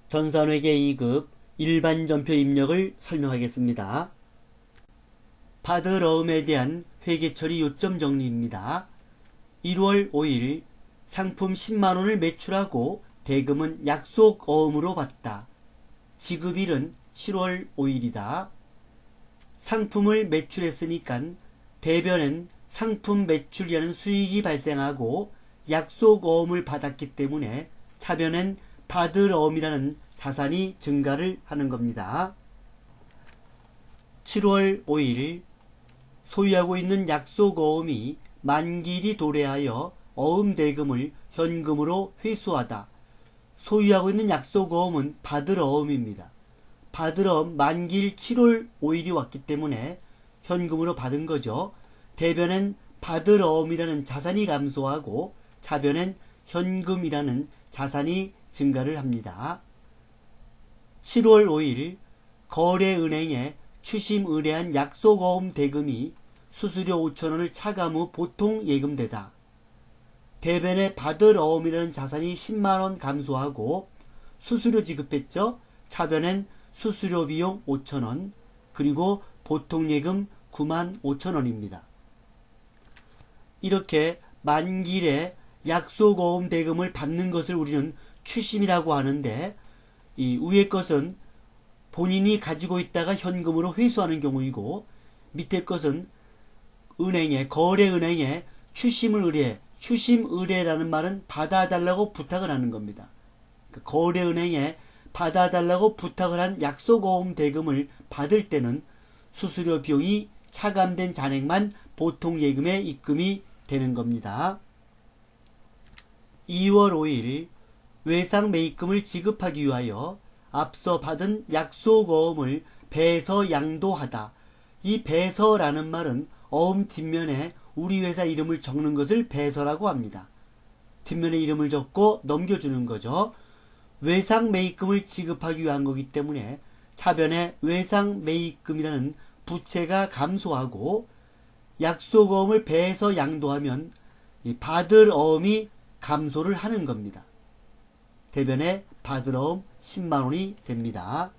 전산회계 2급 일반전표 입력을 설명하겠습니다. 받을어음에 대한 회계처리 요점 정리입니다. 1월 5일 상품 10만원을 매출하고 대금은 약속어음으로 받다. 지급일은 7월 5일이다. 상품을 매출했으니까 대변엔 상품 매출이라는 수익이 발생하고 약속어음을 받았기 때문에 차변엔 받을어음이라는 자산이 증가를 하는 겁니다. 7월 5일 소유하고 있는 약속어음이 만기일이 도래하여 어음대금을 현금으로 회수하다. 소유하고 있는 약속어음은 받을어음입니다. 받을어음 만기일 7월 5일이 왔기 때문에 현금으로 받은 거죠. 대변엔 받을어음이라는 자산이 감소하고 차변엔 현금이라는 자산이 증가를 합니다. 7월 5일 거래은행에 추심 의뢰한 약속어음 대금이 수수료 5천원을 차감 후 보통 예금되다. 대변에 받을어음이라는 자산이 10만원 감소하고 수수료 지급했죠. 차변엔 수수료 비용 5천원 그리고 보통 예금 9만 5천원입니다. 이렇게 만기일에 약속어음 대금을 받는 것을 우리는 추심이라고 하는데, 이 위의 것은 본인이 가지고 있다가 현금으로 회수하는 경우이고 밑에 것은 은행에 거래은행에 추심을 의뢰해, 추심 의뢰라는 말은 받아달라고 부탁을 하는 겁니다. 거래은행에 받아달라고 부탁을 한 약속어음 대금을 받을 때는 수수료 비용이 차감된 잔액만 보통 예금에 입금이 되는 겁니다. 2월 5일 외상 매입금을 지급하기 위하여 앞서 받은 약속어음을 배서 양도하다. 이 배서라는 말은 어음 뒷면에 우리 회사 이름을 적는 것을 배서라고 합니다. 뒷면에 이름을 적고 넘겨주는 거죠. 외상 매입금을 지급하기 위한 거기 때문에 차변에 외상 매입금이라는 부채가 감소하고 약속어음을 배서 양도하면 받을 어음이 감소를 하는 겁니다. 대변에 받을어음 10만원이 됩니다.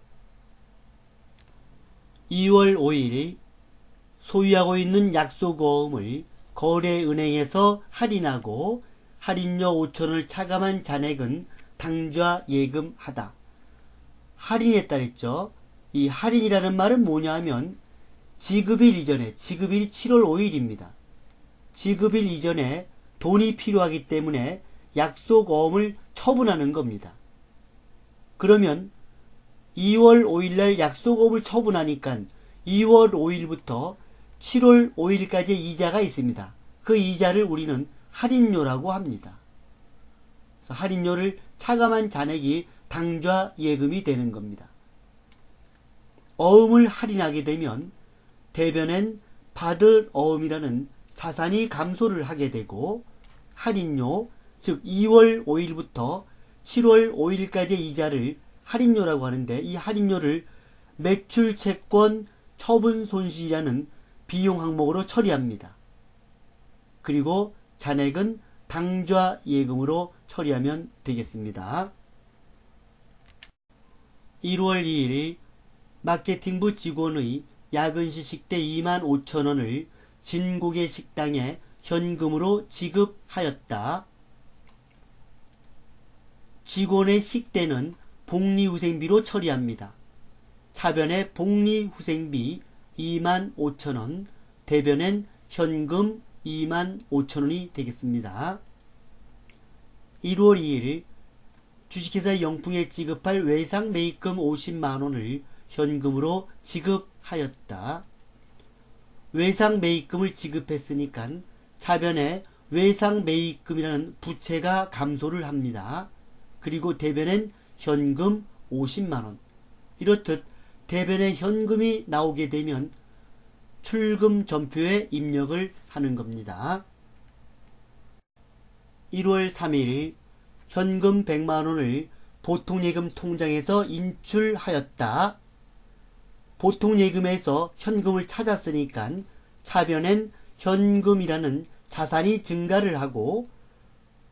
2월 5일 소유하고 있는 약속어음을 거래은행에서 할인하고 할인료 5천원을 차감한 잔액은 당좌 예금하다. 할인했다 그랬죠. 이 할인이라는 말은 뭐냐 하면 지급일 이전에, 지급일이 7월 5일입니다. 지급일 이전에 돈이 필요하기 때문에 약속어음을 처분하는 겁니다. 그러면 2월 5일날 약속어음을 처분하니까 2월 5일부터 7월 5일까지 이자가 있습니다. 그 이자를 우리는 할인료라고 합니다. 그래서 할인료를 차감한 잔액이 당좌 예금이 되는 겁니다. 어음을 할인하게 되면 대변엔 받을 어음이라는 자산이 감소를 하게 되고 할인료, 즉 2월 5일부터 7월 5일까지의 이자를 할인료라고 하는데, 이 할인료를 매출채권 처분 손실이라는 비용 항목으로 처리합니다. 그리고 잔액은 당좌 예금으로 처리하면 되겠습니다. 1월 2일 마케팅부 직원의 야근시 식대 2만 5천원을 진국의 식당에 현금으로 지급하였다. 직원의 식대는 복리후생비로 처리합니다. 차변에 복리후생비 2만 5천원, 대변엔 현금 2만 5천원이 되겠습니다. 1월 2일 주식회사 영풍에 지급할 외상 매입금 50만원을 현금으로 지급하였다. 외상 매입금을 지급했으니까 차변에 외상 매입금이라는 부채가 감소를 합니다. 그리고 대변엔 현금 50만원. 이렇듯 대변에 현금이 나오게 되면 출금 전표에 입력을 하는 겁니다. 1월 3일 현금 100만원을 보통예금 통장에서 인출하였다. 보통예금에서 현금을 찾았으니까 차변엔 현금이라는 자산이 증가를 하고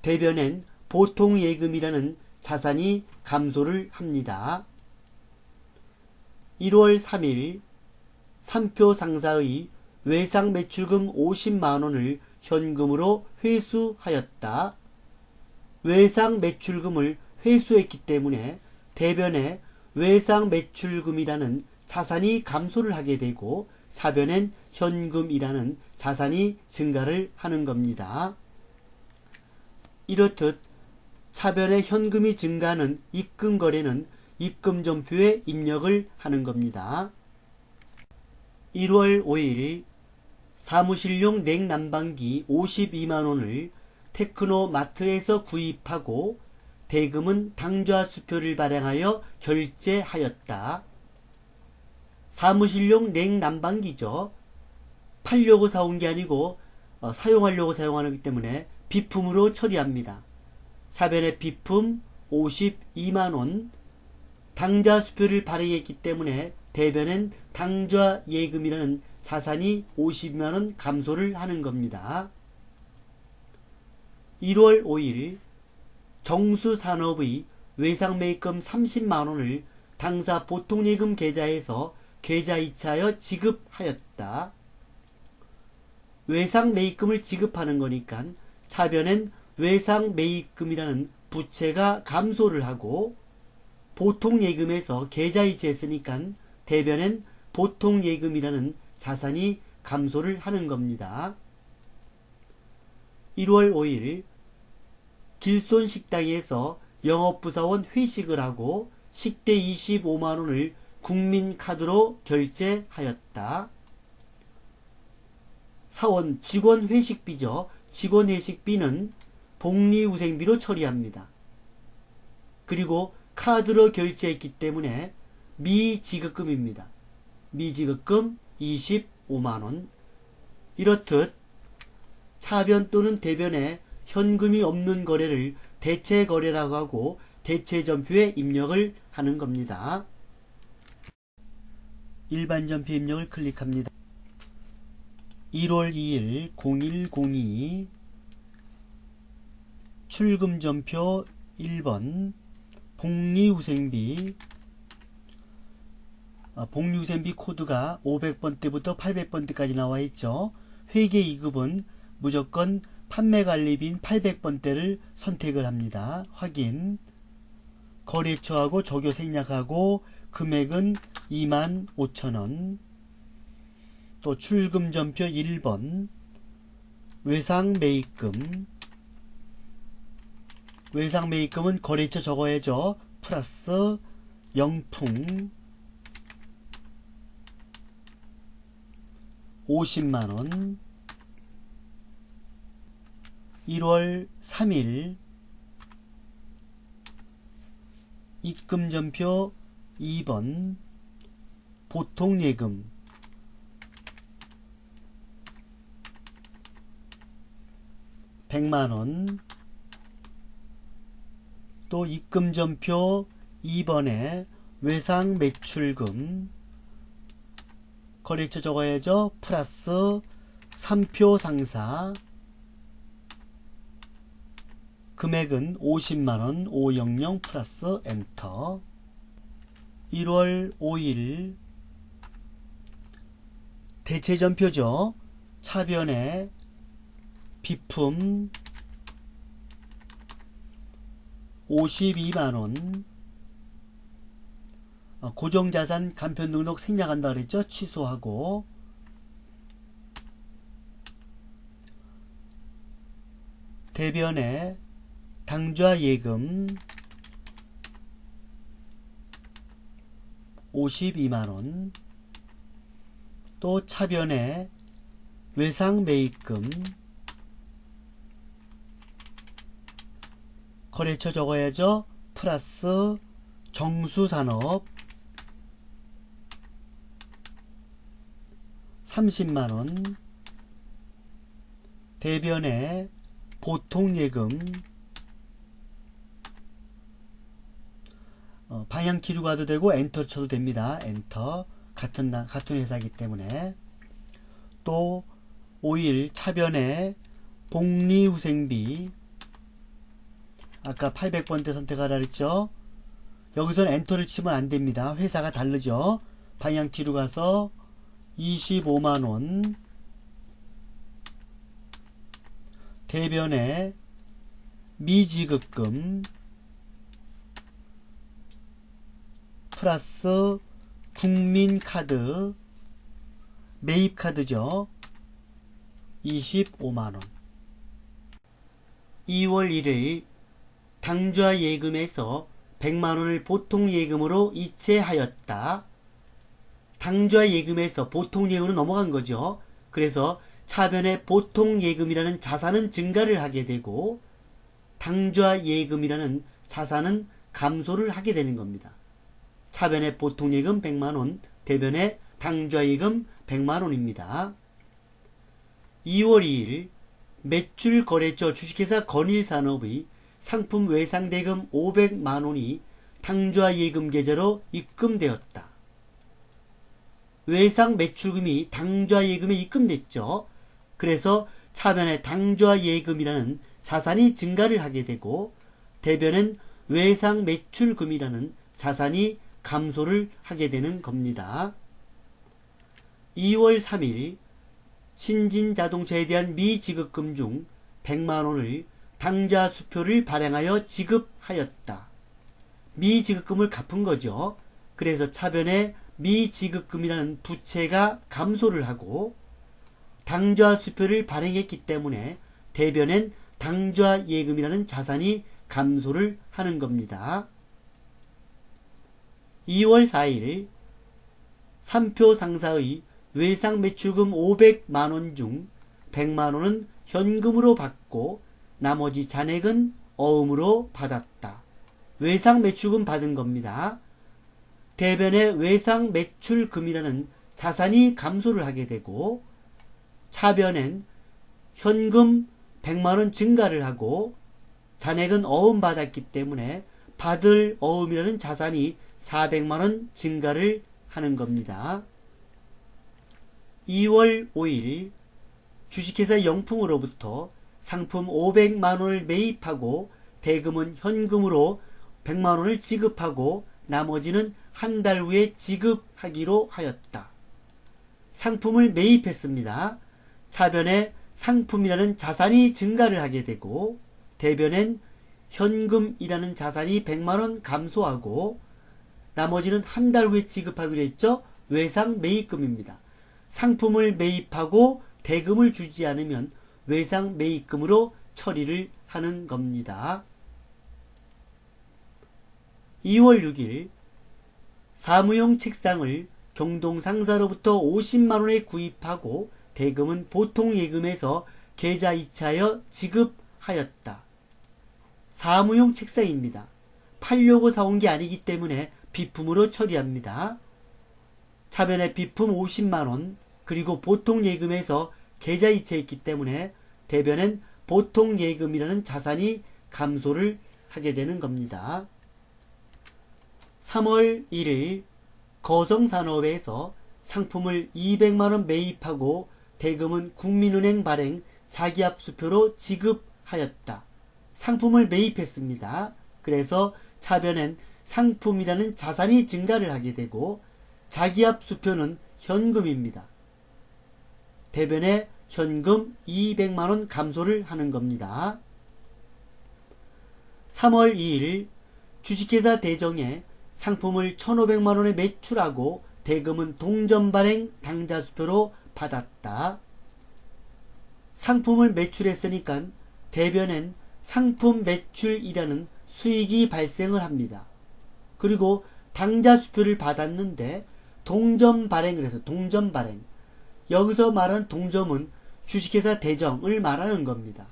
대변엔 보통예금이라는 자산이 감소를 합니다. 1월 3일 3표 상사의 외상 매출금 50만원을 현금으로 회수하였다. 외상 매출금을 회수했기 때문에 대변에 외상 매출금이라는 자산이 감소를 하게 되고 차변엔 현금이라는 자산이 증가를 하는 겁니다. 이렇듯 차변에 현금이 증가하는 입금거래는 입금전표에 입력을 하는 겁니다. 1월 5일 사무실용 냉난방기 52만원을 테크노마트에서 구입하고 대금은 당좌수표를 발행하여 결제하였다. 사무실용 냉난방기죠. 팔려고 사온 게 아니고 사용하려고 사용하기 때문에 비품으로 처리합니다. 차변의 비품 52만원, 당좌수표를 발행했기 때문에 대변엔 당좌예금이라는 자산이 52만원 감소를 하는 겁니다. 1월 5일 정수산업의 외상매입금 30만원을 당사 보통예금 계좌에서 계좌이체하여 지급하였다. 외상매입금을 지급하는 거니까 차변엔 외상매입금이라는 부채가 감소를 하고 보통예금에서 계좌이체했으니까 대변엔 보통예금이라는 자산이 감소를 하는 겁니다. 1월 5일 길손식당에서 영업부사원 회식을 하고 식대 25만원을 국민카드로 결제하였다. 사원 직원 회식비죠. 직원 회식비는 복리후생비로 처리합니다. 그리고 카드로 결제했기 때문에 미지급금입니다. 미지급금 25만원. 이렇듯 차변 또는 대변에 현금이 없는 거래를 대체거래라고 하고 대체전표에 입력을 하는 겁니다. 일반전표 입력을 클릭합니다. 1월 2일 0102 출금전표 1번 복리후생비 복리후생비 코드가 500번대부터 800번대까지 나와 있죠. 회계 2급은 무조건 판매관리비인 800번대를 선택을 합니다. 확인. 거래처하고 조교 생략하고 금액은 25,000원. 또 출금전표 1번 외상매입금. 외상매입금은 거래처 적어야죠. 플러스 영풍 50만원. 1월 3일 입금전표 2번 보통예금 100만원. 또 입금전표 2번에 외상매출금 거래처 적어야죠. 플러스 3표 상사 금액은 50만원 500 플러스 엔터. 1월 5일 대체전표죠. 차변에 비품 52만원. 고정자산 간편등록 생략한다 그랬죠. 취소하고 대변에 당좌예금 52만원. 또 차변에 외상매입금 거래처 적어야죠. 플러스 정수산업 30만원. 대변에 보통예금 방향 키로 가도 되고 엔터 쳐도 됩니다. 엔터. 같은 회사이기 때문에. 또 5일 차변에 복리후생비 아까 800번대 선택하라 그랬죠. 여기서는 엔터를 치면 안됩니다. 회사가 다르죠. 방향 뒤로 가서 25만원 대변에 미지급금 플러스 국민카드 매입카드죠. 25만원 2월 1일 당좌 예금에서 100만원을 보통 예금으로 이체하였다. 당좌 예금에서 보통 예금으로 넘어간 거죠. 그래서 차변에 보통 예금이라는 자산은 증가를 하게 되고 당좌 예금이라는 자산은 감소를 하게 되는 겁니다. 차변에 보통 예금 100만원, 대변에 당좌 예금 100만원입니다. 2월 2일 매출 거래처 주식회사 건일산업의 상품 외상대금 500만원이 당좌 예금 계좌로 입금되었다. 외상 매출금이 당좌 예금에 입금됐죠. 그래서 차변에 당좌 예금이라는 자산이 증가를 하게 되고 대변은 외상 매출금이라는 자산이 감소를 하게 되는 겁니다. 2월 3일 신진자동차에 대한 미지급금 중 100만원을 당좌 수표를 발행하여 지급하였다. 미지급금을 갚은 거죠. 그래서 차변에 미지급금이라는 부채가 감소를 하고 당좌 수표를 발행했기 때문에 대변엔 당좌 예금이라는 자산이 감소를 하는 겁니다. 2월 4일 3표 상사의 외상 매출금 500만원 중 100만원은 현금으로 받고 나머지 잔액은 어음으로 받았다. 외상 매출금 받은 겁니다. 대변의 외상 매출금이라는 자산이 감소를 하게 되고 차변엔 현금 100만원 증가를 하고 잔액은 어음 받았기 때문에 받을 어음이라는 자산이 400만원 증가를 하는 겁니다. 2월 5일 주식회사 영풍으로부터 상품 500만원을 매입하고 대금은 현금으로 100만원을 지급하고 나머지는 한 달 후에 지급하기로 하였다. 상품을 매입했습니다. 차변에 상품이라는 자산이 증가를 하게 되고 대변엔 현금이라는 자산이 100만원 감소하고 나머지는 한 달 후에 지급하기로 했죠. 외상 매입금입니다. 상품을 매입하고 대금을 주지 않으면 외상 매입금으로 처리를 하는 겁니다. 2월 6일 사무용 책상을 경동상사로부터 50만원에 구입하고 대금은 보통 예금에서 계좌 이체하여 지급하였다. 사무용 책상입니다. 팔려고 사온 게 아니기 때문에 비품으로 처리합니다. 차변에 비품 50만원 그리고 보통 예금에서 계좌 이체했기 때문에 대변엔 보통 예금이라는 자산이 감소를 하게 되는 겁니다. 3월 1일 거성산업에서 상품을 200만원 매입하고 대금은 국민은행 발행 자기압수표로 지급하였다. 상품을 매입했습니다. 그래서 차변엔 상품이라는 자산이 증가를 하게 되고 자기압수표는 현금입니다. 대변에 현금 200만원 감소를 하는 겁니다. 3월 2일 주식회사 대정에 상품을 1,500만원에 매출하고 대금은 동전발행 당좌수표로 받았다. 상품을 매출했으니까 대변엔 상품 매출이라는 수익이 발생을 합니다. 그리고 당좌수표를 받았는데 동전발행을 해서 동전발행 여기서 말하는 동점은 주식회사 대정을 말하는 겁니다.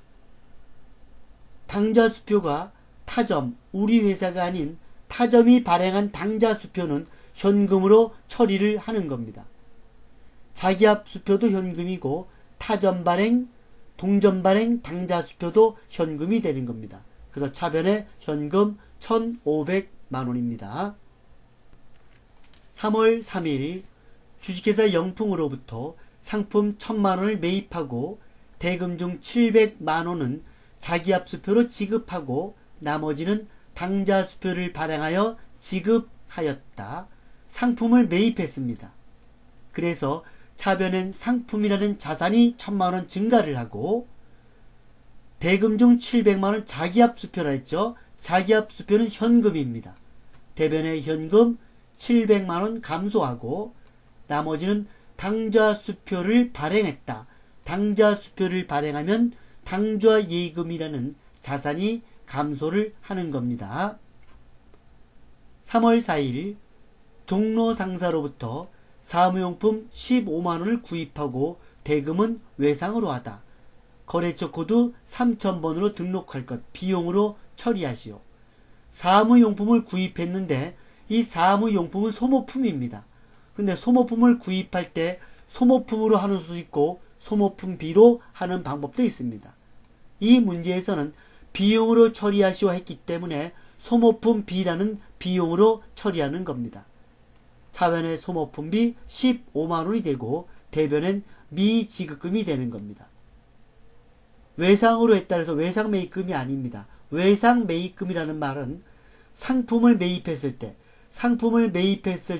당좌수표가 타점, 우리 회사가 아닌 타점이 발행한 당좌수표는 현금으로 처리를 하는 겁니다. 자기압수표도 현금이고 타점 발행, 동전 발행, 당좌수표도 현금이 되는 겁니다. 그래서 차변에 현금 1,500만원입니다. 3월 3일 주식회사 영풍으로부터 상품 1,000만원을 매입하고 대금 중 700만원은 자기압수표로 지급하고 나머지는 당좌 수표를 발행하여 지급하였다. 상품을 매입했습니다. 그래서 차변엔 상품이라는 자산이 1000만원 증가를 하고 대금 중 700만원 자기압 수표라 했죠. 자기압 수표는 현금입니다. 대변의 현금 700만원 감소하고 나머지는 당좌 수표를 발행했다. 당좌 수표를 발행하면 당좌 예금이라는 자산이 감소를 하는 겁니다. 3월 4일 종로 상사로부터 사무용품 15만원을 구입하고 대금은 외상으로 하다. 거래처 코드 3000번으로 등록할 것 비용으로 처리하시오. 사무용품을 구입했는데 이 사무용품은 소모품입니다. 근데 소모품을 구입할 때 소모품으로 하는 수도 있고 소모품비로 하는 방법도 있습니다. 이 문제에서는 비용으로 처리하시오 했기 때문에 소모품비라는 비용으로 처리하는 겁니다. 차변의 소모품비 15만원이 되고 대변엔 미지급금이 되는 겁니다. 외상으로 했다 해서 외상매입금이 아닙니다. 외상매입금이라는 말은 상품을 매입했을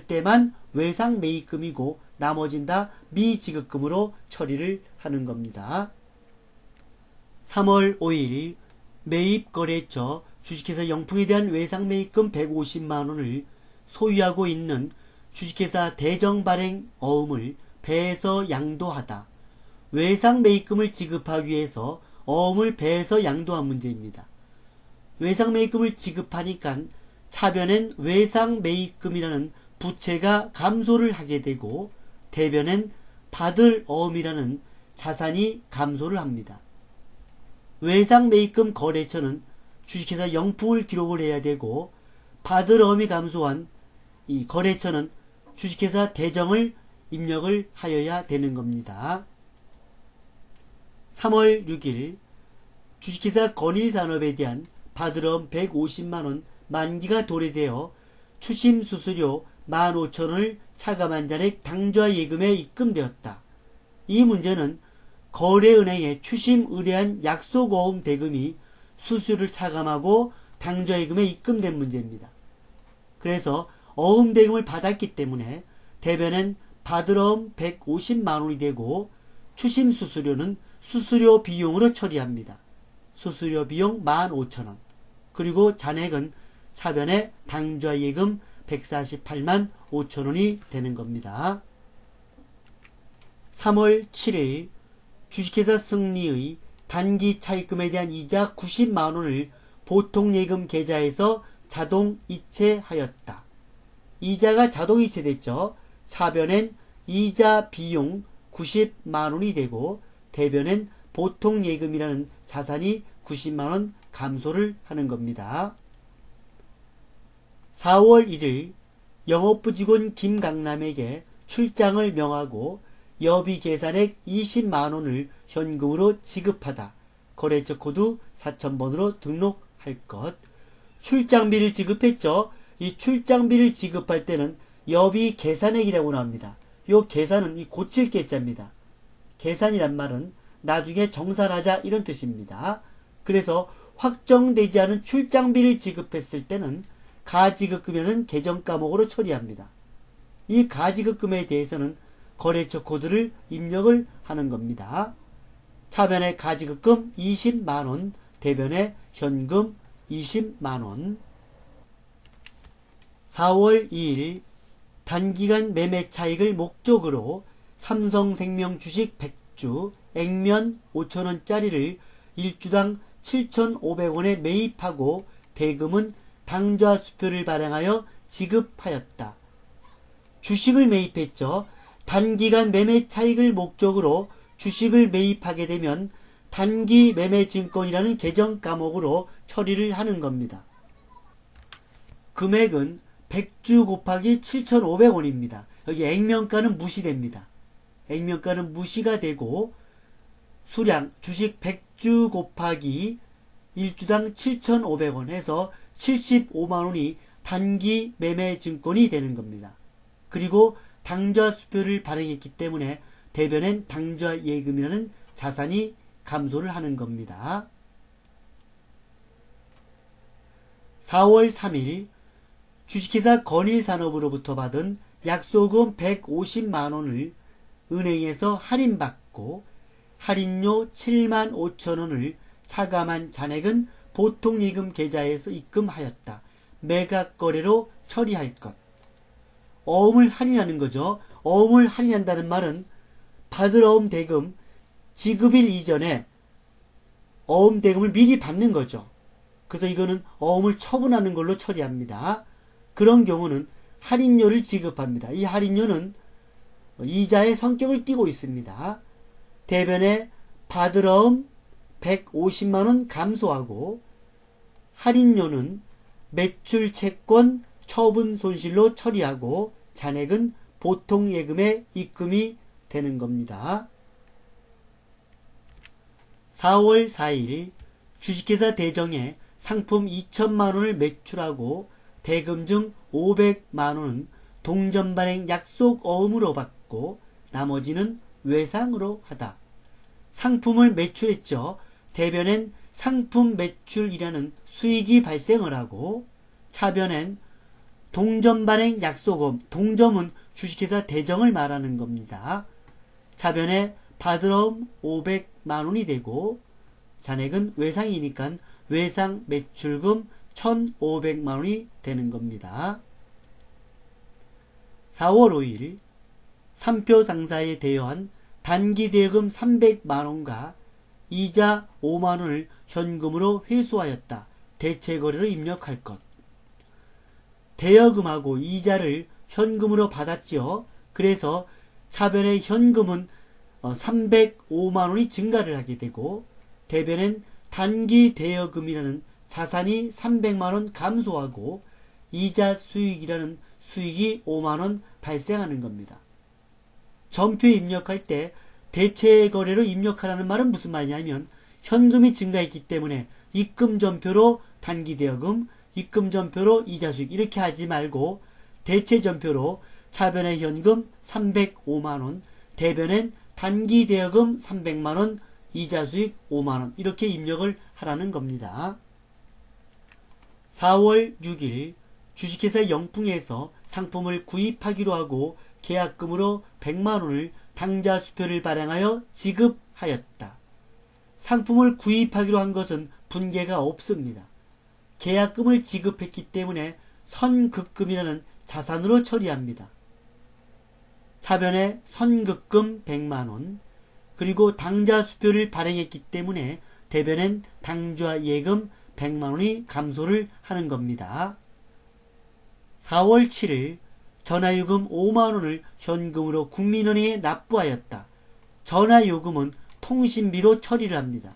때만 외상매입금이고 나머진 다 미지급금으로 처리를 하는 겁니다. 3월 5일 매입거래처 주식회사 영풍에 대한 외상매입금 150만원을 소유하고 있는 주식회사 대정발행 어음을 배에서 양도하다. 외상매입금을 지급하기 위해서 어음을 배에서 양도한 문제입니다. 외상매입금을 지급하니까 차변엔 외상매입금이라는 부채가 감소를 하게 되고 대변엔 받을 어음이라는 자산이 감소를 합니다. 외상매입금 거래처는 주식회사 영풍을 기록을 해야 되고 받을 어음이 감소한 이 거래처는 주식회사 대정을 입력을 하여야 되는 겁니다. 3월 6일 주식회사 건일산업에 대한 받을 어음 150만원 만기가 도래되어 추심수수료 15,000원을 차감한 잔액 당좌예금에 입금되었다. 이 문제는 거래은행에 추심 의뢰한 약속어음 대금이 수수료를 차감하고 당좌예금에 입금된 문제입니다. 그래서 어음 대금을 받았기 때문에 대변엔 받을 어음 150만원이 되고 추심 수수료는 수수료 비용으로 처리합니다. 수수료 비용 15,000원. 그리고 잔액은 차변에 당좌예금 148만 5천원이 되는 겁니다. 3월 7일 주식회사 승리의 단기 차입금에 대한 이자 90만원을 보통예금 계좌에서 자동 이체하였다. 이자가 자동 이체됐죠. 차변엔 이자 비용 90만원이 되고 대변엔 보통예금이라는 자산이 90만원 감소를 하는 겁니다. 4월 1일 영업부 직원 김강남에게 출장을 명하고 여비 계산액 20만원을 현금으로 지급하다. 거래처 코드 4000번으로 등록할 것. 출장비를 지급했죠. 이 출장비를 지급할 때는 여비 계산액이라고 나옵니다. 요 계산은 이 고칠 계자입니다. 계산이란 말은 나중에 정산하자 이런 뜻입니다. 그래서 확정되지 않은 출장비를 지급했을 때는 가지급금이라는 계정과목으로 처리합니다. 이 가지급금에 대해서는 거래처 코드를 입력을 하는 겁니다. 차변에 가지급금 20만원, 대변에 현금 20만원. 4월 2일 단기간 매매 차익을 목적으로 삼성생명 주식 100주 액면 5천원짜리를 1주당 7,500원에 매입하고 대금은 당좌 수표를 발행하여 지급하였다. 주식을 매입했죠. 단기간 매매 차익을 목적으로 주식을 매입하게 되면 단기 매매 증권이라는 계정 과목으로 처리를 하는 겁니다. 금액은 100주 곱하기 7,500원입니다. 여기 액면가는 무시됩니다. 액면가는 무시가 되고 수량 주식 100주 곱하기 1주당 7,500원 해서 75만원이 단기 매매 증권이 되는 겁니다. 그리고 당좌 수표를 발행했기 때문에 대변엔 당좌 예금이라는 자산이 감소를 하는 겁니다. 4월 3일 주식회사 건일산업으로부터 받은 약소금 150만원을 은행에서 할인받고 할인료 75,000원을 차감한 잔액은 보통예금 계좌에서 입금하였다. 매각거래로 처리할 것. 어음을 할인하는 거죠. 어음을 할인한다는 말은 받을 어음 대금 지급일 이전에 어음 대금을 미리 받는 거죠. 그래서 이거는 어음을 처분하는 걸로 처리합니다. 그런 경우는 할인료를 지급합니다. 이 할인료는 이자의 성격을 띠고 있습니다. 대변에 받을 어음 150만원 감소하고 할인료는 매출 채권 처분 손실로 처리하고 잔액은 보통 예금에 입금이 되는 겁니다. 4월 4일 주식회사 대정에 상품 2천만원을 매출하고 대금 중 500만원은 동전발행 약속 어음으로 받고 나머지는 외상으로 하다. 상품을 매출했죠. 대변엔 상품 매출이라는 수익이 발생을 하고 차변엔 동전발행 약속어음, 동점은 주식회사 대정을 말하는 겁니다. 차변에 받을 어음 500만원이 되고 잔액은 외상이니까 외상 매출금 1,500만원이 되는 겁니다. 4월 5일 3표 상사에 대여한 단기대여금 300만원과 이자 5만원을 현금으로 회수하였다. 대체거래로 입력할 것. 대여금하고 이자를 현금으로 받았지요. 그래서 차변의 현금은 305만원이 증가를 하게 되고 대변엔 단기대여금이라는 자산이 300만원 감소하고 이자 수익이라는 수익이 5만원 발생하는 겁니다. 전표에 입력할 때 대체거래로 입력하라는 말은 무슨 말이냐면 현금이 증가했기 때문에 입금전표로 단기대여금, 입금전표로 이자수익 이렇게 하지 말고 대체전표로 차변의 현금 305만원, 대변엔 단기대여금 300만원, 이자수익 5만원 이렇게 입력을 하라는 겁니다. 4월 6일 주식회사 영풍에서 상품을 구입하기로 하고 계약금으로 100만원을 당좌수표를 발행하여 지급하였다. 상품을 구입하기로 한 것은 분계가 없습니다. 계약금을 지급했기 때문에 선급금이라는 자산으로 처리합니다. 차변에 선급금 100만원 그리고 당좌수표를 발행했기 때문에 대변엔 당좌예금 100만원이 감소를 하는 겁니다. 4월 7일 전화요금 5만원을 현금으로 국민은행에 납부하였다. 전화요금은 통신비로 처리를 합니다.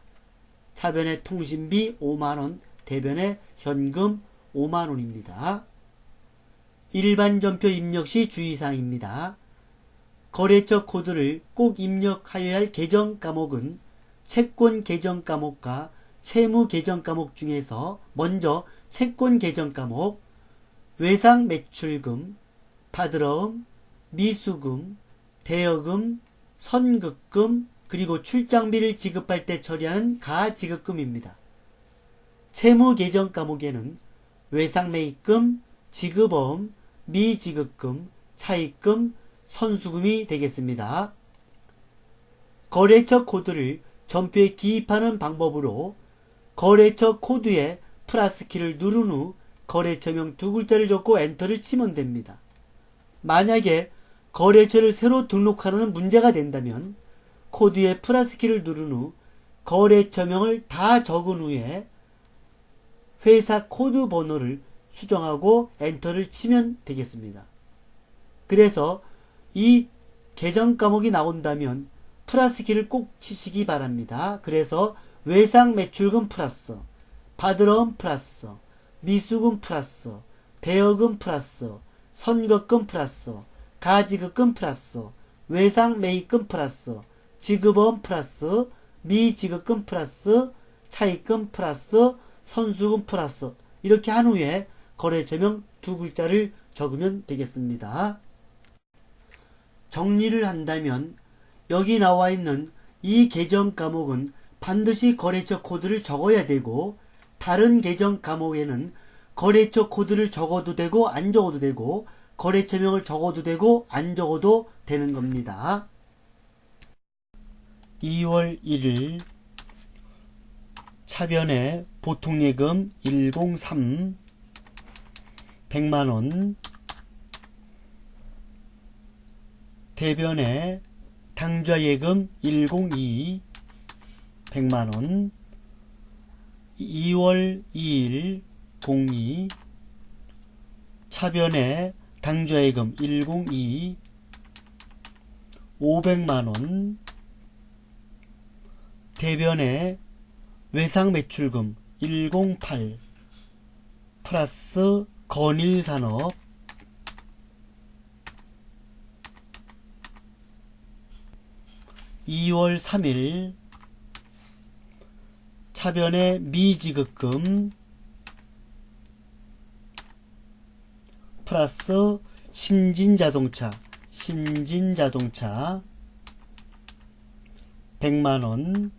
차변에 통신비 5만원, 대변에 현금 5만원입니다. 일반전표 입력 시 주의사항입니다. 거래처 코드를 꼭 입력하여야 할 계정 과목은 채권 계정 과목과 채무 계정 과목 중에서 먼저 채권 계정 과목, 외상 매출금, 받을 어음, 미수금, 대여금, 선급금, 그리고 출장비를 지급할 때 처리하는 가지급금입니다. 채무 계정 과목에는 외상 매입금, 지급어음, 미지급금, 차입금, 선수금이 되겠습니다. 거래처 코드를 전표에 기입하는 방법으로 거래처 코드에 플러스 키를 누른 후 거래처명 두 글자를 적고 엔터를 치면 됩니다. 만약에 거래처를 새로 등록하려는 문제가 된다면 코드에 플러스 키를 누른 후 거래처명을 다 적은 후에 회사 코드 번호를 수정하고 엔터를 치면 되겠습니다. 그래서 이 계정 과목이 나온다면 플러스 키를 꼭 치시기 바랍니다. 그래서 외상 매출금 플러스, 받을 어음 플러스, 미수금 플러스, 대여금 플러스, 선급금 플러스, 가지급금 플러스, 외상 매입금 플러스, 지급어음 플러스, 미지급금 플러스, 차입금 플러스, 선수금 플러스 이렇게 한 후에 거래처명 두 글자를 적으면 되겠습니다. 정리를 한다면 여기 나와 있는 이 계정 과목은 반드시 거래처 코드를 적어야 되고 다른 계정 과목에는 거래처 코드를 적어도 되고 안 적어도 되고 거래처명을 적어도 되고 안 적어도 되는 겁니다. 2월 1일 차변에 보통예금 103 100만원, 대변에 당좌예금 102 100만원, 2월 2일 02 차변에 당좌예금 102 500만원, 대변에 외상매출금 108 플러스 건일산업 2월 3일 차변에 미지급금 플러스 신진자동차 100만원,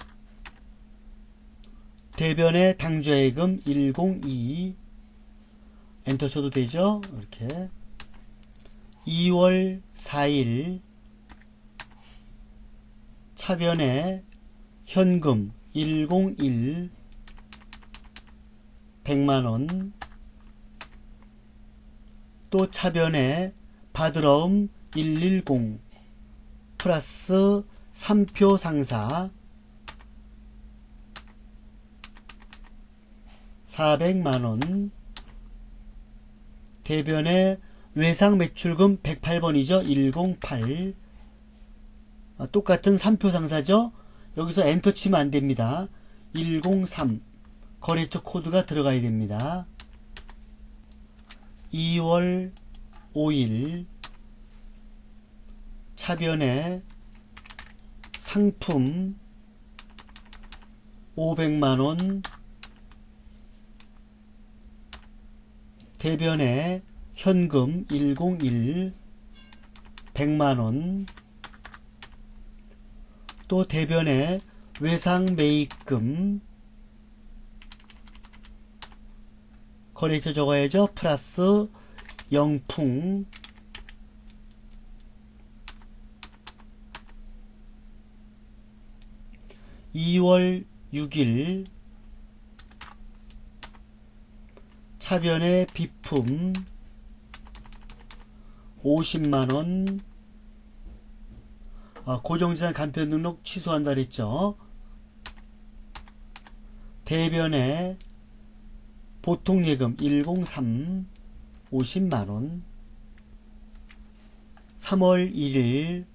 대변에 당좌예금 102 엔터 쳐도 되죠? 이렇게 2월 4일 차변에 현금 101 100만원, 또 차변에 받으러움 110 플러스 3표 상사 400만원, 대변에 외상매출금 108번이죠. 108 똑같은 3표 상사죠. 여기서 엔터 치면 안됩니다. 103 거래처 코드가 들어가야 됩니다. 2월 5일 차변에 상품 500만원, 대변에 현금 101 100만원, 또 대변에 외상매입금 거래처 적어야죠. 플러스 영풍 2월 6일 차변에 비품 50만원, 고정資産 간편등록 취소한다 그랬죠. 대변에 보통예금 103 50만원, 3월 1일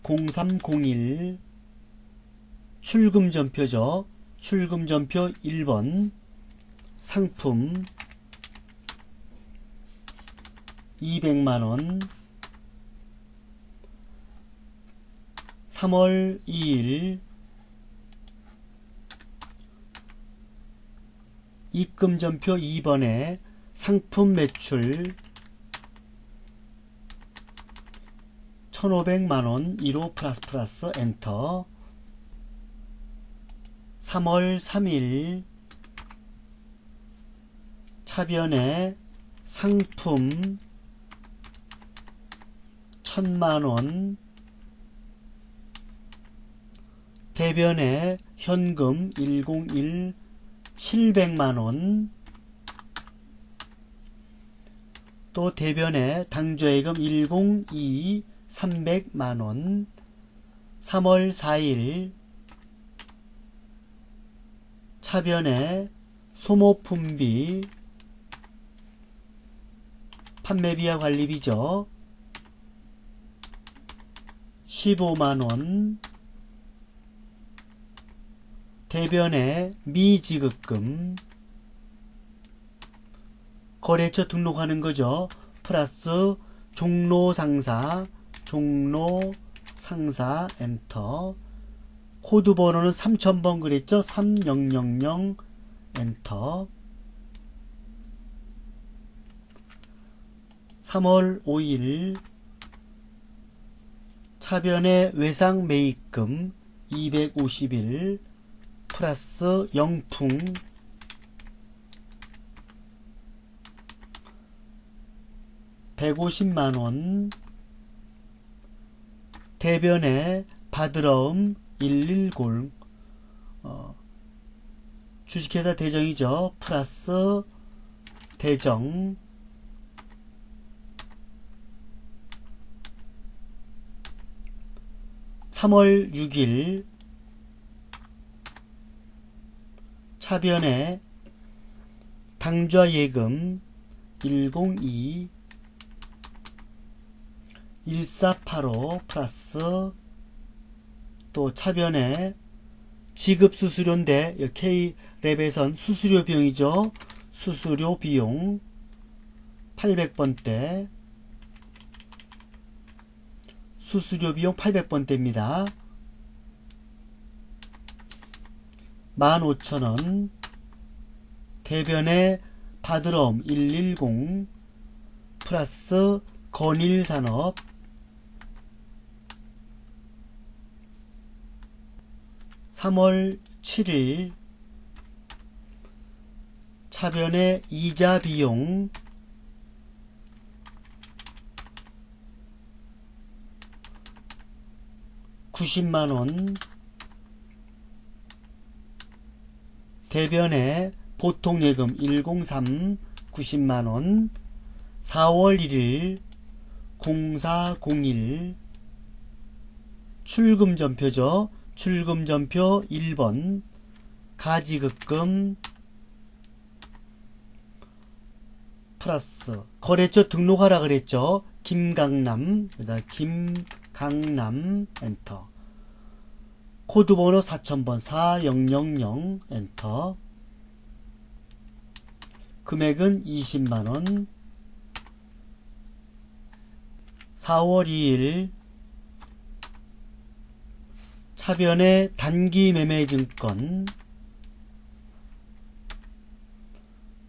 0301 출금전표죠. 출금전표 1번 상품 200만원, 3월 2일 입금전표 2번에 상품 매출 1500만원 1호 플러스 엔터. 3월 3일 차변에 상품 1000만원, 대변에 현금 101 700만원, 또 대변에 당좌예금 102 300만원. 3월 4일 차변에 소모품비 판매비와 관리비죠. 15만원, 대변에 미지급금 거래처 등록하는 거죠. 플러스 종로상사 엔터. 코드 번호는 3000번 그랬죠. 3000 엔터. 3월 5일 차변에 외상매입금 251 플러스 영풍 150만원, 대변에 받으러움 110, 주식회사 대정이죠. 플러스 대정, (3월 6일) 차변에 당좌예금 102 1485 플러스 또 차변에 지급수수료인데 K랩에선 수수료 비용이죠. 수수료 비용 800번대, 수수료 비용 800번대입니다. 15,000원, 대변에 받으러움 110 플러스 건일산업 3월 7일 차변에 이자 비용 90만원, 대변에 보통예금 103 90만원, 4월 1일 0401 출금전표죠. 출금전표 1번 가지급금 플러스 거래처 등록하라 그랬죠. 김강남, 김강남 엔터, 코드번호 4000번 4000 엔터, 금액은 20만원, 4월 2일 차변에 단기매매증권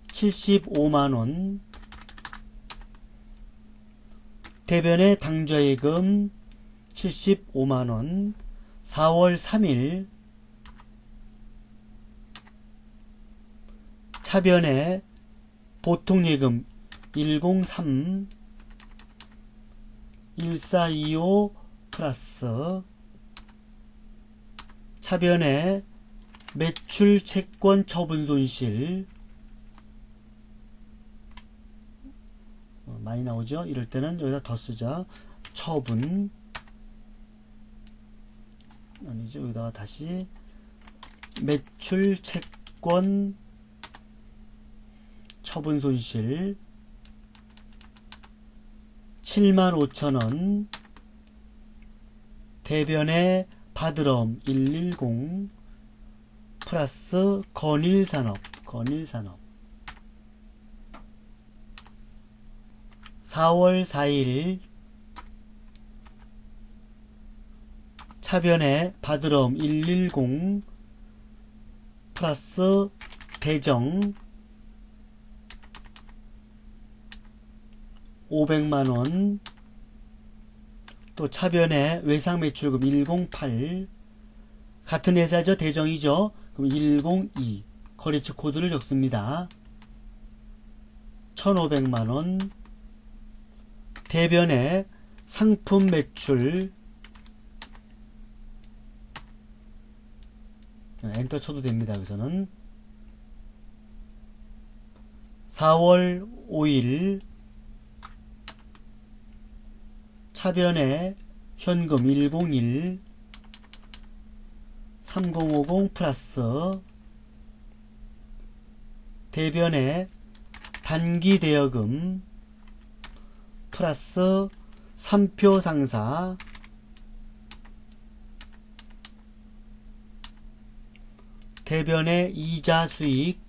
75만원, 대변에 당좌예금 75만원, 4월 3일 차변에 보통예금 103 1425 플러스 차변에 매출채권 처분손실 많이 나오죠. 이럴 때는 여기다 더 쓰자. 처분 아니죠. 여기다가 다시 매출채권 처분손실 75,000원, 대변에 받으러움 110 플러스 건일산업 4월 4일 차변에 받으러움 110 플러스 대정 500만원, 또 차변에 외상매출금 108 같은 회사죠. 대정이죠. 그럼 102 거래처 코드를 적습니다. 1500만원, 대변에 상품 매출 엔터 쳐도 됩니다. 여기서는 4월 5일 차변에 현금 101 3050 플러스 대변에 단기대여금 플러스 3표 상사 대변에 이자 수익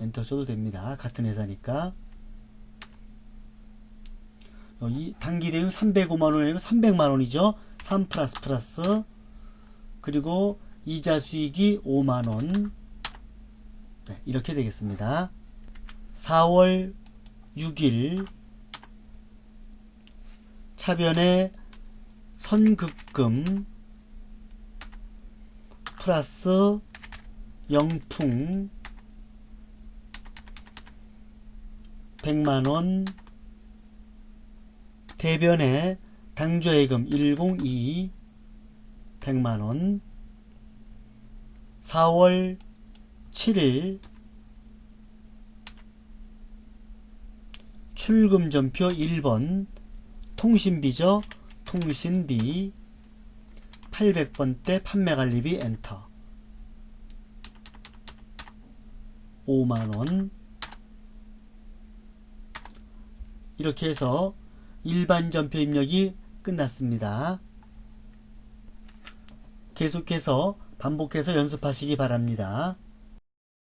엔터 써도 됩니다. 같은 회사니까. 이 단기대금 305만원이고 300만원이죠. 3 플러스 그리고 이자 수익이 5만원. 네, 이렇게 되겠습니다. 4월 6일 차변에 선급금 플러스 영풍 100만원. 대변에 당조예금 102 100만원. 4월 7일 출금전표 1번 통신비죠. 통신비 800번대 판매관리비 엔터 5만원. 이렇게 해서 일반 전표 입력이 끝났습니다. 계속해서 반복해서 연습하시기 바랍니다.